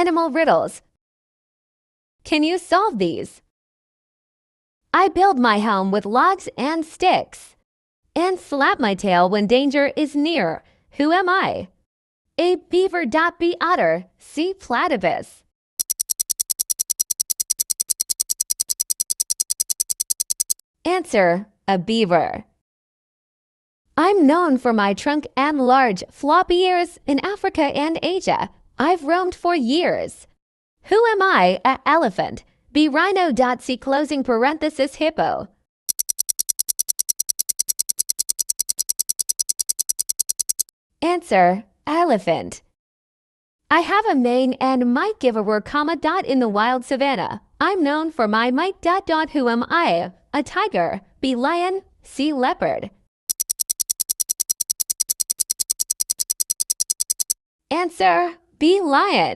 Animal riddles. Can you solve these? I build my home with logs and sticks, and slap my tail when danger is near. Who am I? A beaver. B otter. C platypus. Answer: a beaver. I'm known for my trunk and large, floppy ears in Africa and Asia. I've roamed for years. Who am I? A elephant. B rhino. C closing parenthesis hippo. Answer: elephant. I have a mane and might give a roar, in the wild savannah. I'm known for my might. Who am I? A tiger. B lion. C leopard. Answer: B lion.